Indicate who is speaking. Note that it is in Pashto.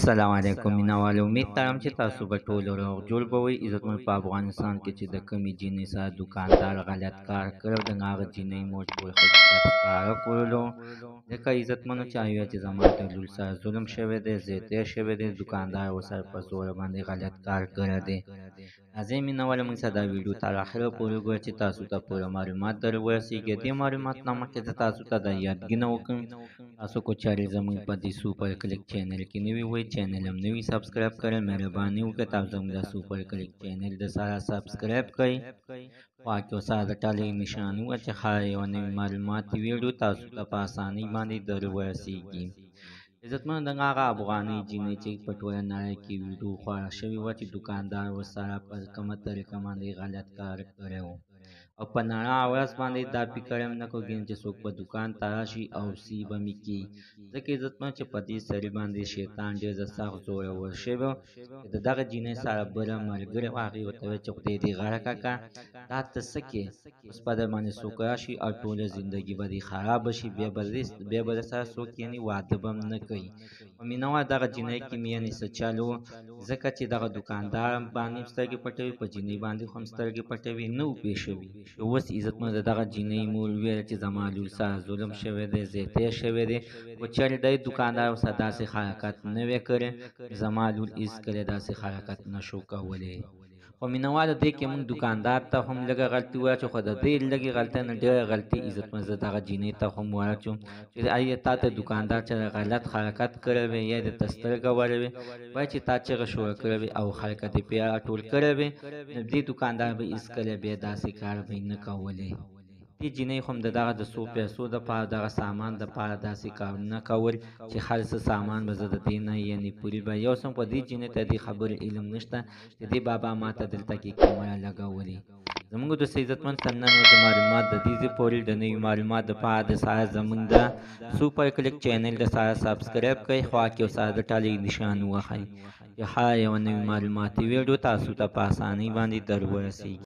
Speaker 1: السلام علیکم مینوال امید ترم چې تاسو به ټول روغ جوړ به وئ. عزتمن په افغانستان کې چې د کمې جینۍ سره دوکاندار غلط کار کړی د هغه جینۍ موږ ټول حقیقت ښکاره کړلو. ځکه عزتمنو چې وایي چې زما د لور سره ظلم شوی دی، زیاتی شوی دی، دوکاندار ورسره په زوره باندې غلط کار کړی دی. راځئ مینوال موږ سره دا ویډیو تر اخره پورې وګورئ چې تاسو ته پوره معلومات در ورسیږي. دې معلومات نه مخکې زه تاسو ته دا یادګینه وکړم، تاسو کو چارې زموږ په دې سوپر کلیک چینل کې نوي وئ، چینل هم نوي سبسکرایب کړئ. مهرباني وکړئ تاسو زموږ د سوپر کلیک چینل د سره سبسکرایب کړئ. خوا کې سره د ټالۍ نشان ووهئ چې هر یوه نوې معلوماتي ویډیو تاسو ته په اسانۍ باندې در ورسیږي. عزتمنو د هغه افغانۍ جینۍ چې په ټوله نړۍ کې ویډیو خپاره شوې وه چې دوکاندار ورسره په کومه طریقه باندې غلط کار کړی و، او په ناړه ورځ باندې دا فکر هم نه کوو چې څوک په دوکان ته راشي او سی به مې کړي. ځکه عزتمنو چې په دې سړي باندې شیطان ډېر د سخت زورور شوی چې د دغه جینۍ سره بله ملګرې وه، هغې ورته ویل چې خدای دې غره کړه دا ته څه کې اوس په در باندې څوک راشي او ټوله زندګي به دې خرابه شي، بیا به در سره څوک یعنې واده به هم نه کوي. په مینوال دغه جینۍ کې مې یعنې څه چل و، ځکه چې دغه دوکاندار باندې هم سترګې پټوي، په جینۍ باندې خو هم سترګې پټوي، نه و پېښوي. اوس عزتمنو د دغه جینۍ مور وویل چې زما لور سره ظلم شوی دی، زیاتی شوی دی، خو چېرې دی دوکاندار ورسره داسې حرکت نه وی کړی، زما لور هېڅکله داسې حرکت نه شو کولی. خو مینهوالو دې کې موږ دوکاندار ته هم لږه غلطي واچو، خو د دې لږې غلطۍ نه ډېره غلطي عزتمن زه دغه جینۍ ته هم واچوم چې ایا تا ته دوکاندار چې غلط حرکت کړی وی یا د ته سترګه وړې وي، باید چې تا چغه شوره کړې وي او حرکت یې پرې راټول کړی وي، نو دې دوکاندار به هېڅکله بیا داسې کار به نه کولی. دې جینۍ خو هم د دغه د څو پیسو دپاره دغه سامان دپاره داسې کارونه کول چې هر څه سامان به زه د دې نه یعنې پورې به یو څه په دې جینۍ ته دې خبرې علم نشته چې دې بابا ما ته دلته کې کیمره لګولې. زموږ دوست عزتمن تر نن ورځې معلومات د دې پورې د نوي معلومات دپاره د سره زموږ د سوپر کلیک چینل د سره سبسکرایب کړئ، خوا کې یو سره د ټالۍ نشان ووهئ چې هر یوه نوي معلوماتي ویډیو تاسو ته په اسانۍ باندې در ورسیږي.